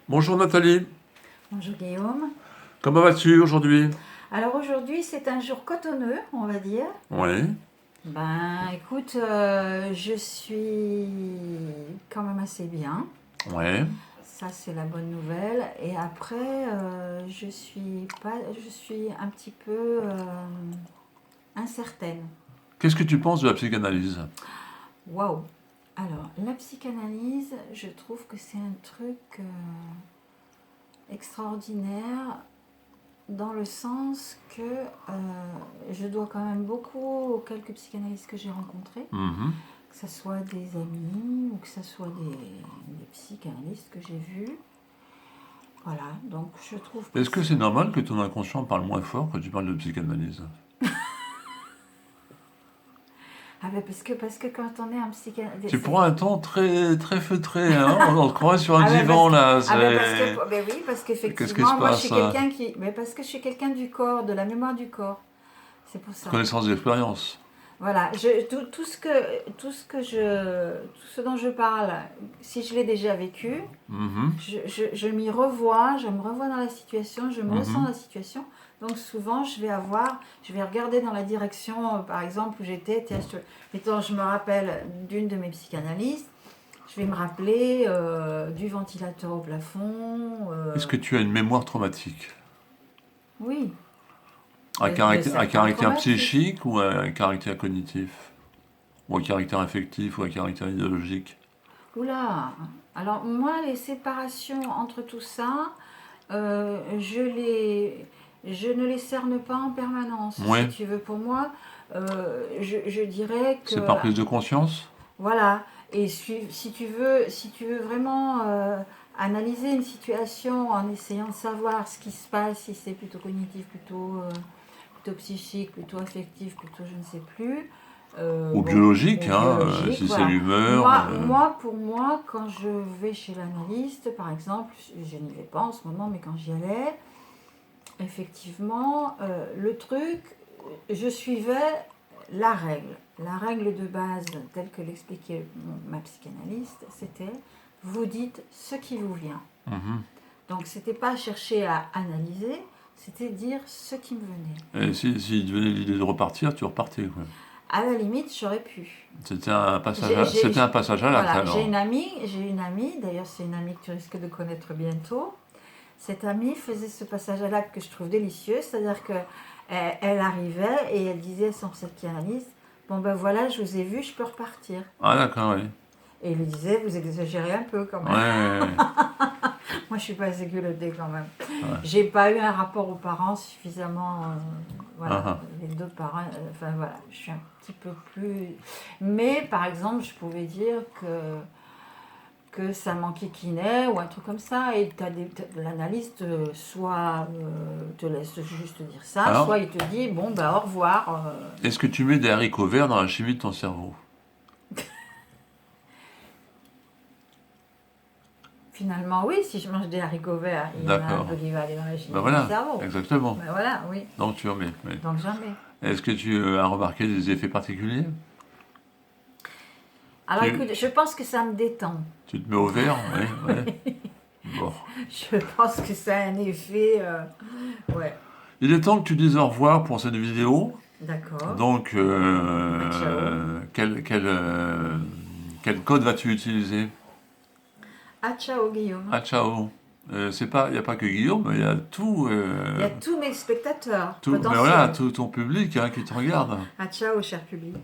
Bonjour Nathalie, Bonjour Guillaume. comment vas-tu aujourd'hui? Alors aujourd'hui c'est un jour cotonneux, on va dire. Oui, Ben écoute, je suis quand même assez bien. oui. Ça c'est la bonne nouvelle. Et après, je suis un petit peu incertaine. Qu'est-ce que tu penses de la psychanalyse? Waouh! Alors la psychanalyse, je trouve que c'est un truc extraordinaire dans le sens que je dois quand même beaucoup aux quelques psychanalystes que j'ai rencontrés, Mhm. que ce soit des amis ou que ce soit des psychanalystes que j'ai vus. Voilà, donc je trouve que Est-ce que c'est... c'est normal que ton inconscient parle moins fort quand tu parles de psychanalyse? Ah ben parce que quand on est un psychanalyste... Tu prends un ton très, très feutré, hein? On se croirait sur un Ah ben parce divan que... là, Ah ben parce c'est... que... Ben oui, parce Qu'est-ce qui se qu'effectivement, moi je suis passe? quelqu'un qui... Mais parce que je suis quelqu'un du corps, de la mémoire du corps. C'est pour ça. Connaissance d'expérience. Voilà, tout ce dont je parle, si je l'ai déjà vécu, Mhm. je m'y revois, je me revois dans la situation, je me ressens dans Mhm. la situation. Donc souvent, je vais regarder dans la direction, par exemple, où j'étais. Mettons, je me rappelle d'une de mes psychanalystes, je vais me rappeler du ventilateur au plafond. Est-ce que tu as une mémoire traumatique? Oui, mais Un certains caractère traumatismes. psychique ou un caractère cognitif? Ou un caractère affectif ou un caractère idéologique? Oula! Alors moi, les séparations entre tout ça, je ne les cerne pas en permanence, si Oui. tu veux. Pour moi, je dirais que, C'est par prise de conscience? voilà. Et si tu veux vraiment analyser une situation en essayant de savoir ce qui se passe, si c'est plutôt cognitif, plutôt psychique, plutôt affectif, plutôt je ne sais plus, Ou bon, biologique, ou hein, biologique, si c'est voilà. l'humeur. Pour moi, quand je vais chez l'analyste, par exemple, je n'y vais pas en ce moment, mais quand j'y allais, effectivement, le truc, je suivais la règle. La règle de base, telle que l'expliquait ma psychanalyste, c'était vous dites ce qui vous vient. Mhm. Donc, c'était pas chercher à analyser, c'était dire ce qui me venait. Et si tu venais l'idée de repartir, tu repartais, quoi. À la limite, j'aurais pu. C'était un passage à l'acte, Voilà, alors. j'ai une amie, d'ailleurs c'est une amie que tu risques de connaître bientôt. Cette amie faisait ce passage à l'acte que je trouve délicieux, c'est-à-dire que elle arrivait et elle disait à son psychanalyste, bon ben voilà, je vous ai vu, je peux repartir. Ah, d'accord, oui. Et il lui disait, vous exagérez un peu quand Ouais, même. ouais, ouais. Moi je suis pas assez culottée quand même. Ouais. J'ai pas eu un rapport aux parents suffisamment, Ah, voilà, ah. les deux parents, enfin voilà, je suis un petit peu plus... Mais par exemple, je pouvais dire que ça m'enquiquinait ou un truc comme ça, et l'analyste soit te laisse juste dire ça, Alors, soit il te dit, bon bah au revoir. est-ce que tu mets des haricots verts dans la chimie de ton cerveau? Finalement oui, si je mange des haricots verts, il y en a un D'accord. peu qui va aller dans la chimie Ben du voilà, cerveau. exactement. Ben voilà, oui, Donc tu remets. Oui. donc jamais. Est-ce que tu as remarqué des effets particuliers? Alors Tu, écoute, je pense que ça me détend. tu te mets au vert? Oui, oui. Bon. Je pense que ça a un effet. Ouais, Il est temps que tu dises au revoir pour cette vidéo. d'accord. Donc, Ah, ciao. quel code vas-tu utiliser? Ah, ciao Guillaume. Ah, ciao. C'est pas, il n'y a pas que Guillaume, il y a tout, Il y a tous mes spectateurs tout, mais voilà, potentiels. tout ton public, hein, qui te regarde. Ah, ciao cher public.